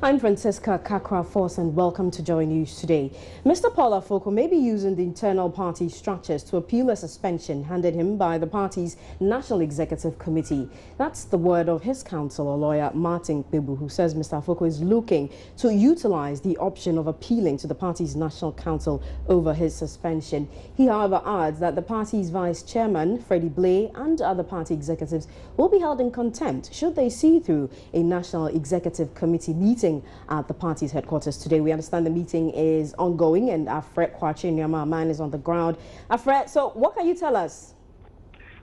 I'm Francisca Kakra-Force and welcome to Joy News today. Mr. Paul Afoko may be using the internal party structures to appeal a suspension handed him by the party's National Executive Committee. That's the word of his counsel or lawyer Martin Pebu, who says Mr. Afoko is looking to utilize the option of appealing to the party's National Council over his suspension. He, however, adds that the party's vice chairman, Freddie Blay, and other party executives will be held in contempt should they see through a National Executive Committee meeting at the party's headquarters today. We understand the meeting is ongoing and Afred Kwache Nyama is on the ground. Afred, so what can you tell us?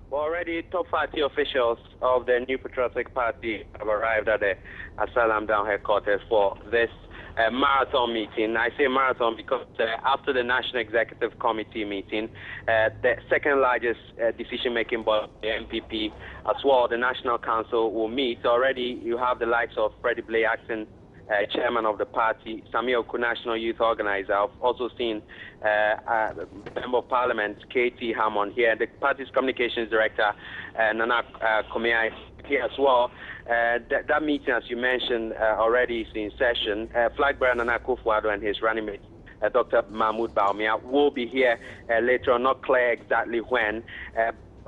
Well, already top party officials of the New Patriotic Party have arrived at the Asylum Down headquarters for this marathon meeting. I say marathon because after the National Executive Committee meeting, the second largest decision-making body, the MPP, as well, the National Council will meet. Already you have the likes of Freddie Blay, acting chairman of the party, Samir Oku, National Youth Organizer. I've also seen Member of Parliament, K.T. Hammond here, the party's communications director, Nana Komea here as well. That meeting, as you mentioned already, is in session. Flag bearer Nana Akufo-Addo and his running mate, Dr. Mahmoud Bawumia, will be here later on, not clear exactly when.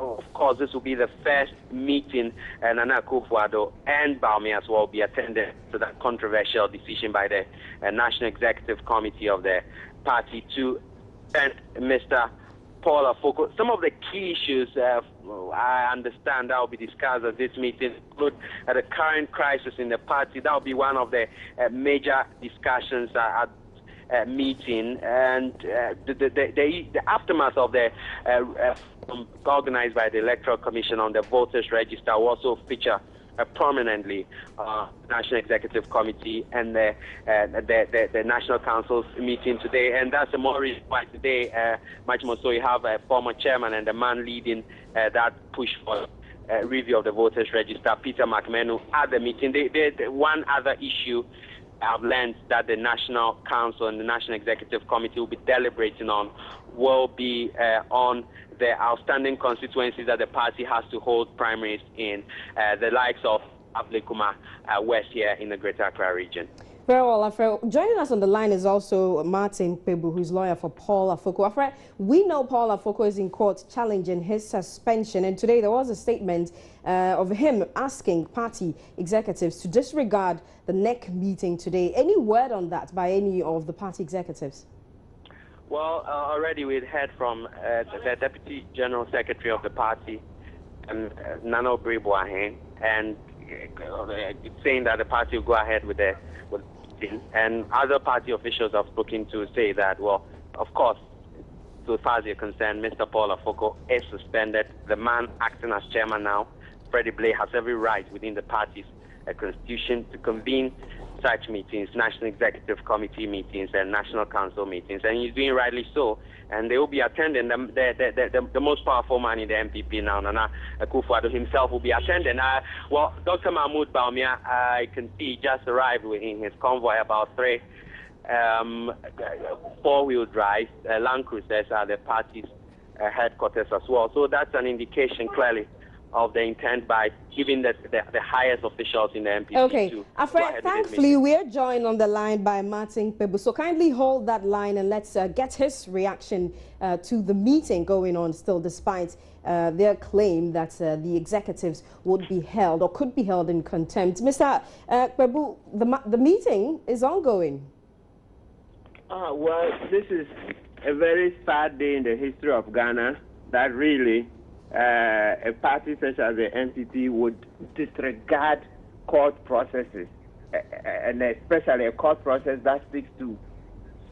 Of course, this will be the first meeting Nana Akufo-Addo and Bawumia as well will be attending to that controversial decision by the National Executive Committee of the party to send Mr. Paul Afoko. Some of the key issues I understand that will be discussed at this meeting include the current crisis in the party. That will be one of the major discussions at meeting, and the aftermath of the organized by the Electoral Commission on the voters register will also feature prominently National Executive Committee and the National Council's meeting today. And that's the more reason why today, much more so, you have a former chairman and the man leading that push for review of the voters register, Peter McMenu, at the meeting. One other issue I've learned that the National Council and the National Executive Committee will be deliberating on will be on the outstanding constituencies that the party has to hold primaries in, the likes of Ablekuma West here in the Greater Accra region. Very well, Afred. Joining us on the line is also Martin Pebu, who's lawyer for Paul Afoko. Afred, we know Paul Afoko is in court challenging his suspension, and today there was a statement of him asking party executives to disregard the NEC meeting today. Any word on that by any of the party executives? Well, already we'd heard from the Deputy General Secretary of the party, Nana Obribuahen, and saying that the party will go ahead with the meeting. And other party officials have spoken to say that, well, of course, so far as you're concerned, Mr. Paul Afoko is suspended. The man acting as chairman now, Freddie Blay, has every right within the party's constitution to convene such meetings, National Executive Committee meetings and National Council meetings, and he's doing rightly so. And they will be attending the most powerful man in the MPP now, Nana Akufo-Addo himself, will be attending. Well, Dr. Mahmoud Bawumia, I can see, just arrived in his convoy about 3 four-wheel drive Land Cruisers at the party's headquarters as well. So that's an indication clearly of the intent by giving the highest officials in the MPP. Okay, Afred, thankfully we are joined on the line by Martin Pebu. So kindly hold that line and let's get his reaction to the meeting going on still, despite their claim that the executives would be held or could be held in contempt. Mr. Pebu, the meeting is ongoing. Well, this is a very sad day in the history of Ghana, that really a party such as the NPP would disregard court processes, and especially a court process that seeks to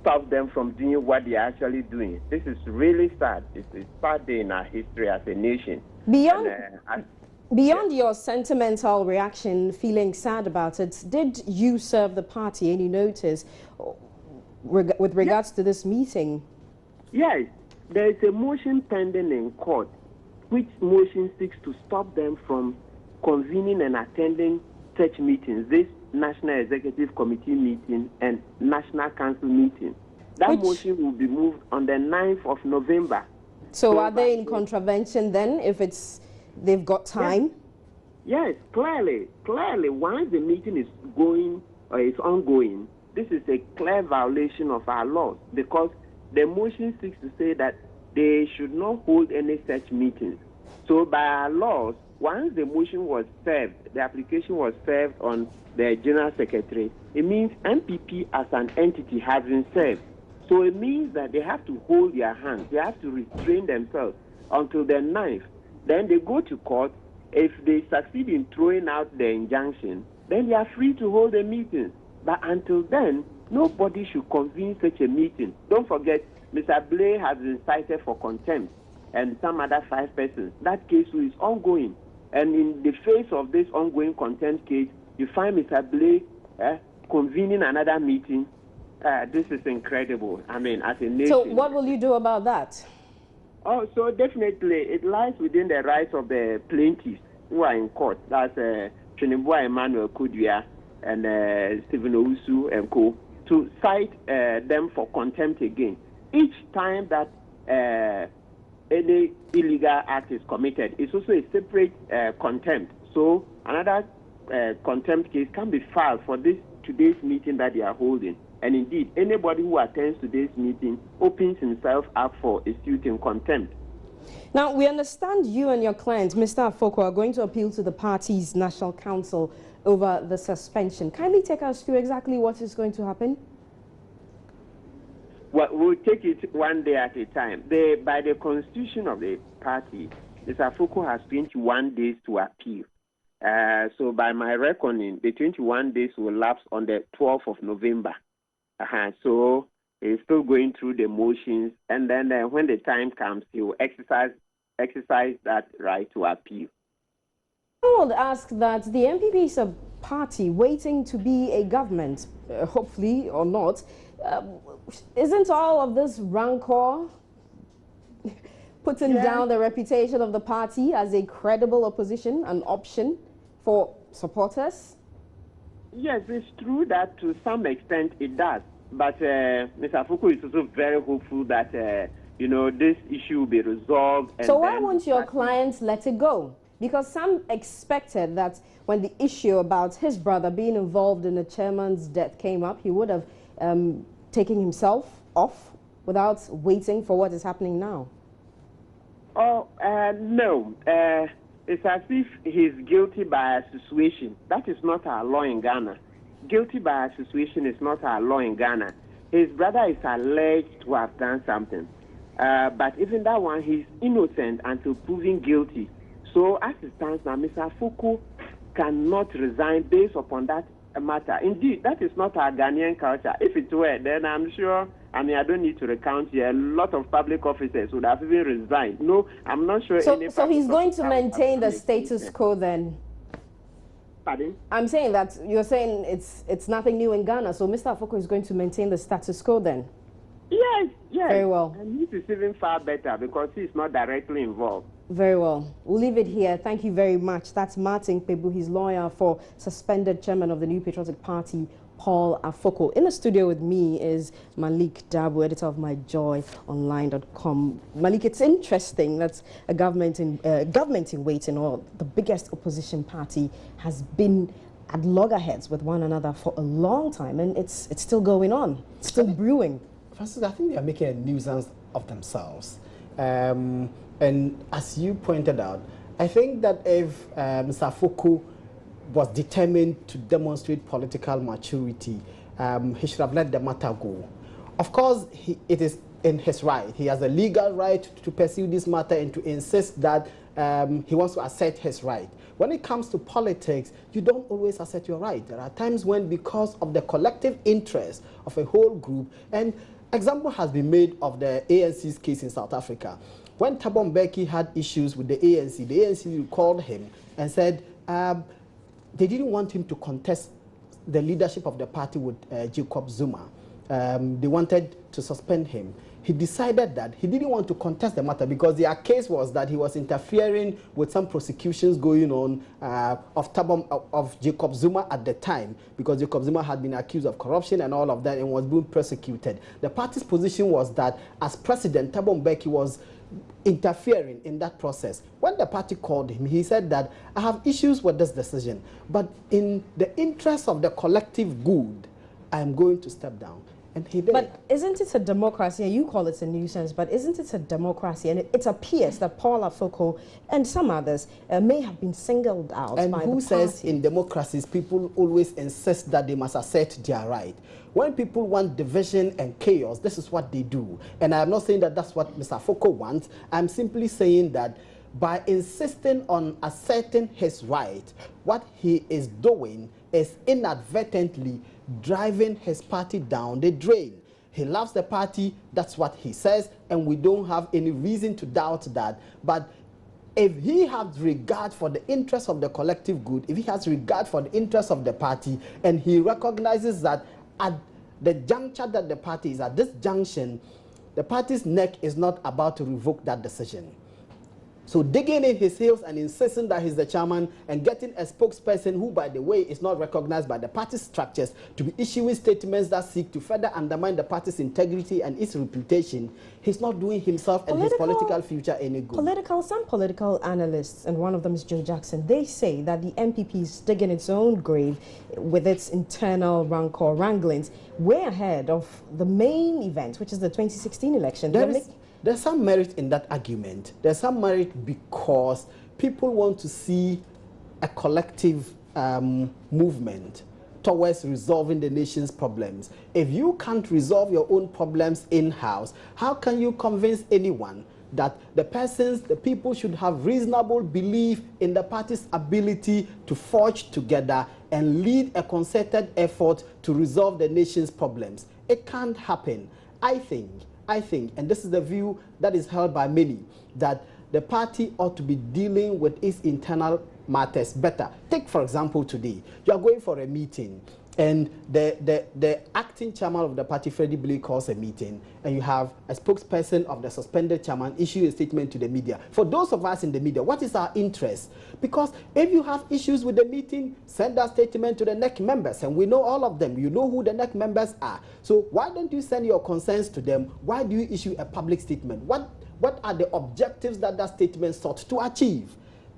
stop them from doing what they're actually doing. This is really sad. It's a sad day in our history as a nation. Beyond your sentimental reaction, feeling sad about it, did you serve the party any notice with regards to this meeting? Yes, there is a motion pending in court, which motion seeks to stop them from convening and attending such meetings, this National Executive Committee meeting and National Council meeting. That motion will be moved on the 9th of November. So are they in contravention then, if they've got time? Yes, clearly. Once the meeting is going or is ongoing, this is a clear violation of our laws, because the motion seeks to say that they should not hold any such meetings. So by our laws, once the motion was served, the application was served on the General Secretary, it means MPP as an entity has been served. So it means that they have to hold their hands. They have to restrain themselves until the 9th. Then they go to court. If they succeed in throwing out the injunction, then they are free to hold a meeting. But until then, nobody should convene such a meeting. Don't forget, Mr. Blay has been cited for contempt and some other 5 persons. That case is ongoing. And in the face of this ongoing contempt case, you find Mr. Blay convening another meeting. This is incredible. I mean, as a nation. So what will you do about that? Oh, so definitely it lies within the rights of the plaintiffs who are in court. That's Emmanuel and Stephen Owusu and co. to cite them for contempt again. Each time that any illegal act is committed, it's also a separate contempt. So another contempt case can be filed for today's meeting that they are holding. And indeed, anybody who attends today's meeting opens himself up for a suit in contempt. Now, we understand you and your client, Mr. Afoko, are going to appeal to the party's National Council over the suspension. Kindly take us through exactly what is going to happen. Well, we'll take it one day at a time. By the constitution of the party, Mr. Afoko has 21 days to appeal. So by my reckoning, the 21 days will lapse on the 12th of November. So he's still going through the motions, and then when the time comes, he will exercise that right to appeal. I would ask that the MPP is a party waiting to be a government, hopefully or not. Isn't all of this rancor putting down the reputation of the party as a credible opposition, an option for supporters? Yes, it's true that to some extent it does. But Mr. Afoko is also very hopeful that, this issue will be resolved. And so why won't your clients let it go? Because some expected that when the issue about his brother being involved in the chairman's death came up, he would have taken himself off without waiting for what is happening now. Oh, no. It's as if he's guilty by association. That is not our law in Ghana. Guilty by association is not our law in Ghana. His brother is alleged to have done something. But even that one, he's innocent until proven guilty. So as it stands now, Mr. Afoko cannot resign based upon that matter. Indeed, that is not our Ghanaian culture. If it were, then I'm sure, I don't need to recount here, a lot of public officers would have even resigned. No, I'm not sure. So he's going to maintain the status quo then? Pardon? I'm saying that you're saying it's nothing new in Ghana, so Mr. Afoko is going to maintain the status quo then? Yes. Very well. And this is even far better because he's not directly involved. Very well. We'll leave it here. Thank you very much. That's Martin Pebu, his lawyer for suspended chairman of the New Patriotic Party, Paul Afoko. In the studio with me is Malik Dabu, editor of myjoyonline.com. Malik, it's interesting that a government in waiting, or the biggest opposition party, has been at loggerheads with one another for a long time, and it's still going on. It's still brewing. Francis, I think they are making a nuisance of themselves. And as you pointed out, I think that if Mr. Afoko was determined to demonstrate political maturity, he should have let the matter go. Of course, it is in his right. He has a legal right to pursue this matter and to insist that he wants to assert his right. When it comes to politics, you don't always assert your right. There are times when, because of the collective interest of a whole group, and example has been made of the ANC's case in South Africa. When Thabo Mbeki had issues with the ANC called him and said they didn't want him to contest the leadership of the party with Jacob Zuma. They wanted to suspend him. He decided that he didn't want to contest the matter because their case was that he was interfering with some prosecutions going on of Jacob Zuma at the time, because Jacob Zuma had been accused of corruption and all of that and was being persecuted. The party's position was that as president, Thabo Mbeki was interfering in that process. When the party called him, he said that I have issues with this decision, but in the interest of the collective good, I am going to step down. And he did. But isn't it a democracy, and you call it a nuisance, but isn't it a democracy? And it appears that Paul Afoko and some others may have been singled out and by who the says party. In democracies, people always insist that they must assert their right. When people want division and chaos, this is what they do. And I'm not saying that that's what Mr. Afoko wants. I'm simply saying that by insisting on asserting his right, what he is doing is inadvertently driving his party down the drain. He loves the party, that's what he says, and we don't have any reason to doubt that. But if he has regard for the interest of the collective good, if he has regard for the interest of the party, and he recognizes that at the juncture that the party is at, this junction, the party's neck is not about to revoke that decision. So digging in his heels and insisting that he's the chairman and getting a spokesperson who, by the way, is not recognized by the party structures to be issuing statements that seek to further undermine the party's integrity and its reputation, he's not doing himself and his political future any good. Some political analysts, and one of them is Joe Jackson, they say that the MPP is digging its own grave with its internal rancor wranglings way ahead of the main event, which is the 2016 election. There's some merit in that argument. There's some merit because people want to see a collective movement towards resolving the nation's problems. If you can't resolve your own problems in-house, how can you convince anyone that the people should have reasonable belief in the party's ability to forge together and lead a concerted effort to resolve the nation's problems? It can't happen. I think, and this is the view that is held by many, that the party ought to be dealing with its internal matters better. Take, for example, today, you are going for a meeting, and the acting chairman of the party, Freddie Billy, calls a meeting, and you have a spokesperson of the suspended chairman issue a statement to the media. For those of us in the media, what is our interest? Because if you have issues with the meeting, send that statement to the NEC members, and we know all of them. You know who the NEC members are. So why don't you send your concerns to them? Why do you issue a public statement? What are the objectives that statement sought to achieve?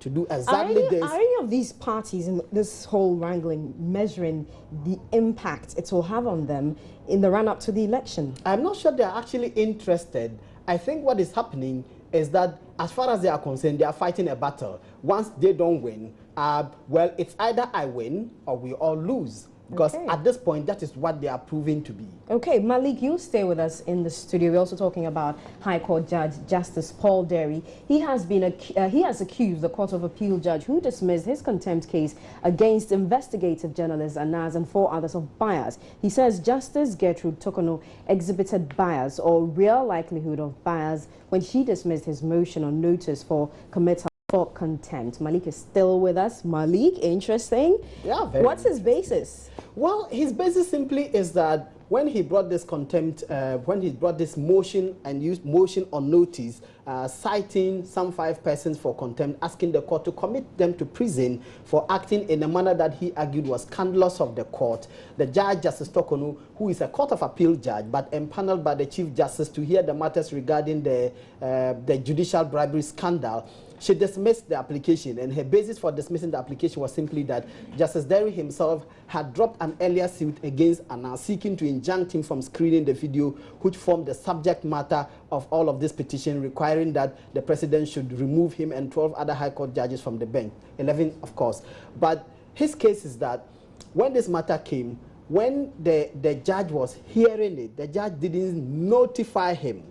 To do exactly this. Are any of these parties in this whole wrangling measuring the impact it will have on them in the run-up to the election? I'm not sure they're actually interested. I think what is happening is that as far as they are concerned, they are fighting a battle. Once they don't win, well, it's either I win or we all lose. Because at this point, that is what they are proving to be. Okay, Malik, you stay with us in the studio. We're also talking about High Court Judge Justice Paul Derry. He has accused the Court of Appeal judge who dismissed his contempt case against investigative journalist Anaz and 4 others of bias. He says Justice Gertrude Tokono exhibited bias or real likelihood of bias when she dismissed his motion on notice for committal for contempt. Malik is still with us. Malik, interesting. Yeah, what's his basis? Well, his basis simply is that when he brought this contempt, when he brought this motion and used motion on notice, citing some 5 persons for contempt, asking the court to commit them to prison for acting in a manner that he argued was scandalous of the court, the judge, Justice Tokono, who is a Court of Appeal judge, but empaneled by the Chief Justice to hear the matters regarding the judicial bribery scandal, she dismissed the application, and her basis for dismissing the application was simply that Justice Derry himself had dropped an earlier suit against Anna, seeking to injunct him from screening the video which formed the subject matter of all of this petition, requiring that the president should remove him and 12 other High Court judges from the bench, 11 of course. But his case is that when this matter came, when the judge was hearing it, the judge didn't notify him.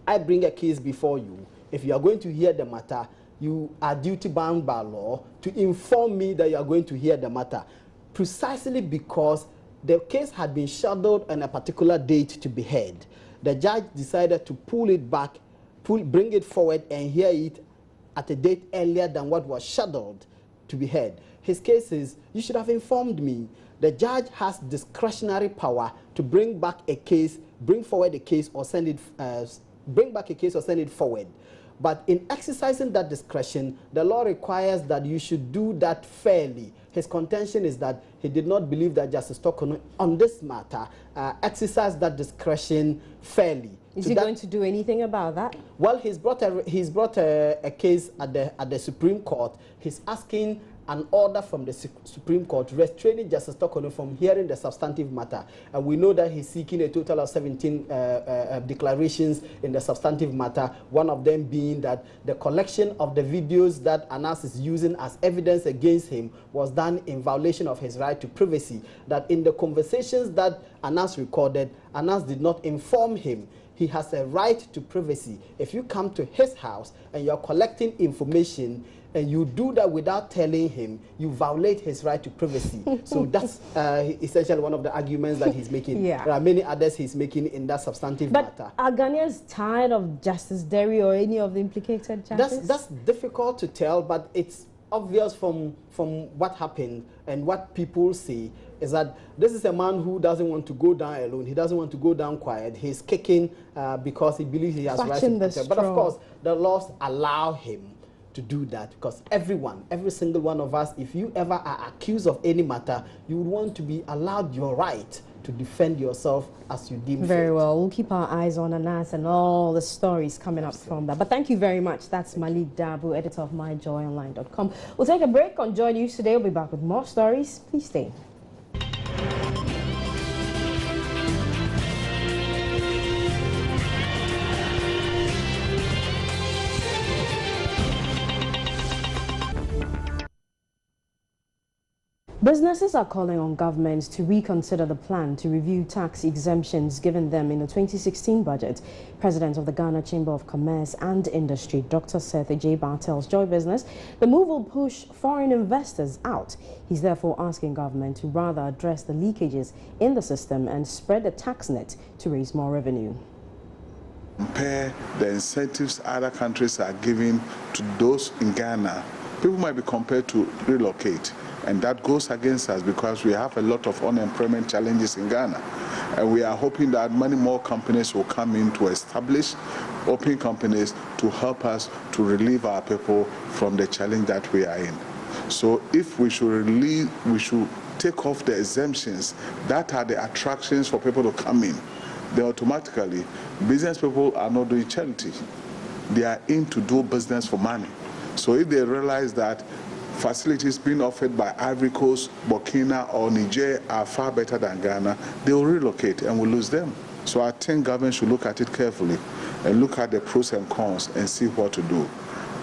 I bring a case before you. If you are going to hear the matter, you are duty bound by law to inform me that you are going to hear the matter, precisely because the case had been scheduled on a particular date to be heard. The judge decided to pull it back, bring it forward and hear it at a date earlier than what was scheduled to be heard. His case is, you should have informed me. The judge has discretionary power to bring back a case, bring forward a case or send it, bring back a case or send it forward. But in exercising that discretion, the law requires that you should do that fairly. his contention is that he did not believe that Justice Tokono on this matter exercised that discretion fairly. Is he going to do anything about that? Well, he's brought a case at the Supreme Court. He's asking an order from the Supreme Court restraining Justice Tokono from hearing the substantive matter. And we know that he's seeking a total of 17 declarations in the substantive matter, one of them being that the collection of the videos that Anas is using as evidence against him was done in violation of his right to privacy, that in the conversations that Anas recorded, Anas did not inform him he has a right to privacy. If you come to his house and you're collecting information and you do that without telling him, you violate his right to privacy. So that's essentially one of the arguments that he's making. Yeah. There are many others he's making in that substantive matter. Are Ghanaians tired of Justice Derry or any of the implicated judges? That's difficult to tell, but it's obvious from what happened and what people say is that this is a man who doesn't want to go down alone. He doesn't want to go down quiet. He's kicking because he believes he has rights to protect. But of course, the laws allow him to do that, because every single one of us, if you ever are accused of any matter, you would want to be allowed your right to defend yourself as you deem fit. Very well. We'll keep our eyes on Anas and all the stories coming up from that. But thank you very much. That's Malik Dabu, editor of myjoyonline.com. We'll take a break on Joy News today. We'll be back with more stories. Please stay. Businesses are calling on governments to reconsider the plan to review tax exemptions given them in the 2016 budget. President of the Ghana Chamber of Commerce and Industry, Dr. Seth Ejeba, tells Joy Business the move will push foreign investors out. He's therefore asking government to rather address the leakages in the system and spread the tax net to raise more revenue. Compare the incentives other countries are giving to those in Ghana, people might be compared to relocate. And that goes against us because we have a lot of unemployment challenges in Ghana. And we are hoping that many more companies will come in to establish open companies to help us to relieve our people from the challenge that we are in. So if we should take off the exemptions that are the attractions for people to come in, then automatically business people are not doing charity. They are in to do business for money. So if they realize that facilities being offered by Ivory Coast, Burkina or Niger are far better than Ghana, they will relocate and we'll lose them. So I think government should look at it carefully and look at the pros and cons and see what to do.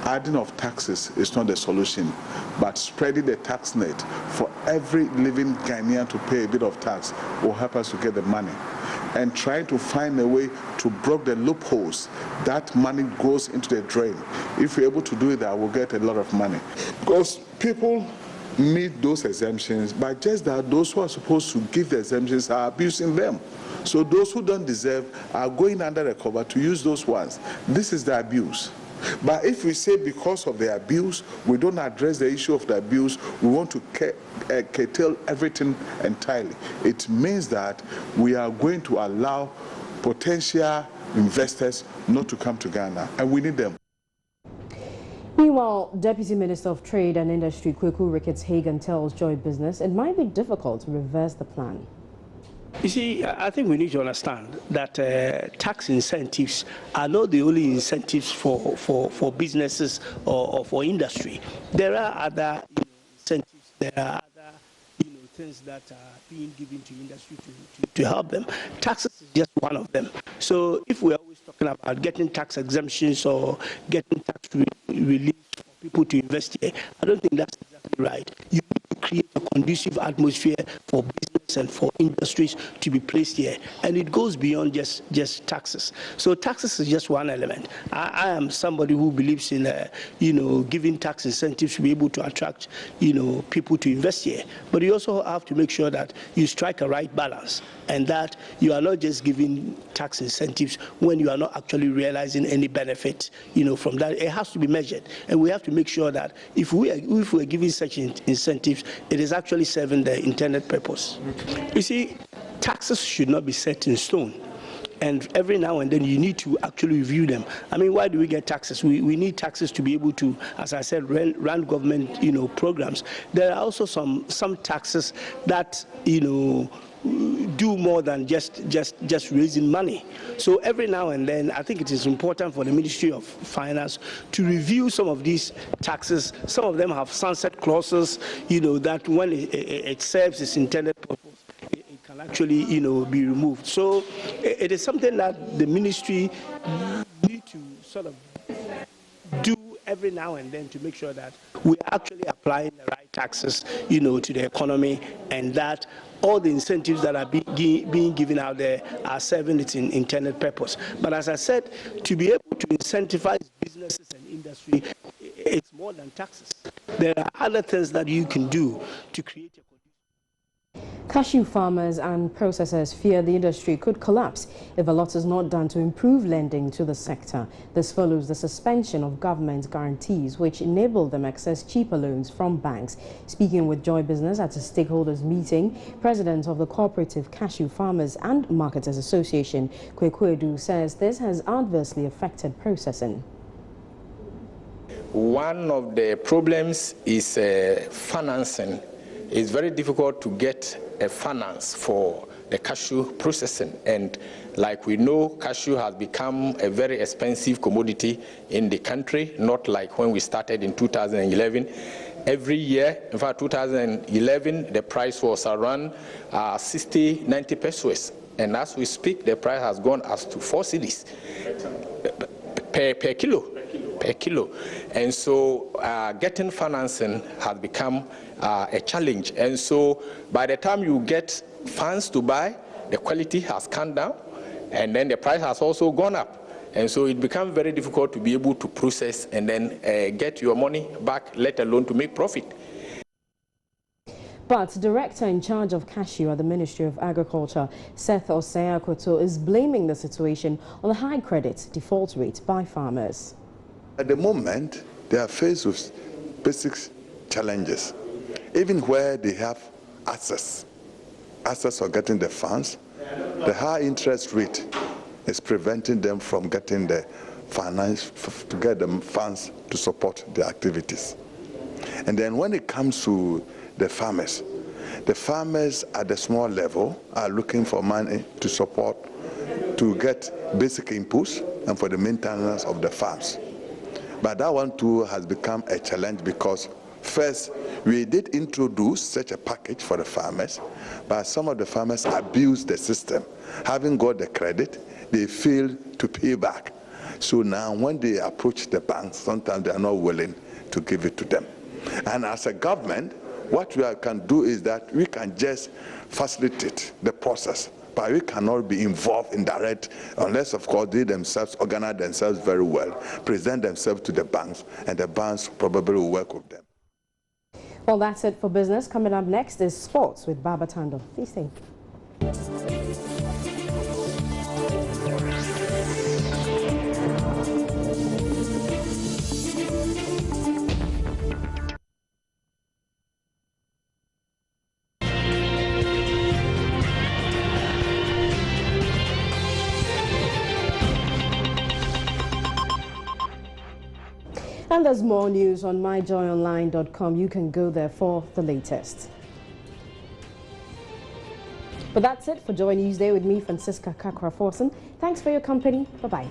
Adding of taxes is not the solution, but spreading the tax net for every living Ghanaian to pay a bit of tax will help us to get the money. And trying to find a way to block the loopholes, that money goes into the drain. If we're able to do that, we'll get a lot of money. Because people need those exemptions, but just that those who are supposed to give the exemptions are abusing them. So those who don't deserve are going under the cover to use those ones. This is the abuse. But if we say because of the abuse, we don't address the issue of the abuse, we want to curtail everything entirely. It means that we are going to allow potential investors not to come to Ghana, and we need them. Meanwhile, Deputy Minister of Trade and Industry Kweku Ricketts-Hagan tells Joy Business it might be difficult to reverse the plan. You see, I think we need to understand that tax incentives are not the only incentives for businesses or for industry. There are other incentives, there are other things that are being given to industry to help them. Taxes is just one of them. So if we're always talking about getting tax exemptions or getting tax relief for people to invest here, I don't think that's exactly right. You need to create a conducive atmosphere for business and for industries to be placed here, and it goes beyond just taxes. So taxes is just one element. I am somebody who believes in giving tax incentives to be able to attract people to invest here, but you also have to make sure that you strike a right balance, and that you are not just giving tax incentives when you are not actually realizing any benefit from that. It has to be measured, and we have to make sure that if we are giving such incentives, it is actually serving the intended purpose. You see, taxes should not be set in stone. and every now and then you need to actually review them. I mean, why do we get taxes? We need taxes to be able to, as I said, run government, programs. There are also some taxes that, do more than just raising money. So every now and then, I think it is important for the Ministry of Finance to review some of these taxes. Some of them have sunset clauses, that when it serves its intended purpose, it can actually, be removed. So it is something that the ministry need to sort of do every now and then to make sure that we are actually applying the right taxes, to the economy, and that all the incentives that are being given out there are serving its intended purpose. But as I said, to be able to incentivize businesses and industry, it's more than taxes. There are other things that you can do to create a Cashew farmers and processors fear the industry could collapse if a lot is not done to improve lending to the sector. This follows the suspension of government guarantees, which enabled them access cheaper loans from banks. Speaking with Joy Business at a stakeholders meeting, President of the Cooperative Cashew Farmers and Marketers Association, Kwekwedu, says this has adversely affected processing. One of the problems is financing. It's very difficult to get a finance for the cashew processing, and like we know, cashew has become a very expensive commodity in the country, not like when we started in 2011. Every year, in fact 2011, the price was around 60-90 pesos, and as we speak, the price has gone as to 4 cedis per kilo. And so getting financing has become a challenge. And so by the time you get funds to buy, the quality has come down, and then the price has also gone up. And so it becomes very difficult to be able to process and then get your money back, let alone to make profit. But Director in charge of Cashew at the Ministry of Agriculture, Seth Oseakoto, is blaming the situation on the high credit default rate by farmers. At the moment, they are faced with basic challenges. Even where they have access for getting the funds, the high interest rate is preventing them from getting the finance to get the funds to support their activities. And then when it comes to the farmers at the small level are looking for money to support, to get basic inputs and for the maintenance of the farms. But that one too has become a challenge because first, we did introduce such a package for the farmers, but some of the farmers abused the system. Having got the credit, they fail to pay back. So now when they approach the banks, sometimes they are not willing to give it to them. And as a government, what we can do is that we can just facilitate the process, but we cannot be involved in direct, unless of course they themselves organize themselves very well, present themselves to the banks, and the banks probably will work with them. Well, that's it for business. Coming up next is sports with Baba Tando. Please stay. And there's more news on myjoyonline.com. You can go there for the latest. But that's it for Joy Newsday with me, Francisca Kakra-Forson. Thanks for your company. Bye-bye.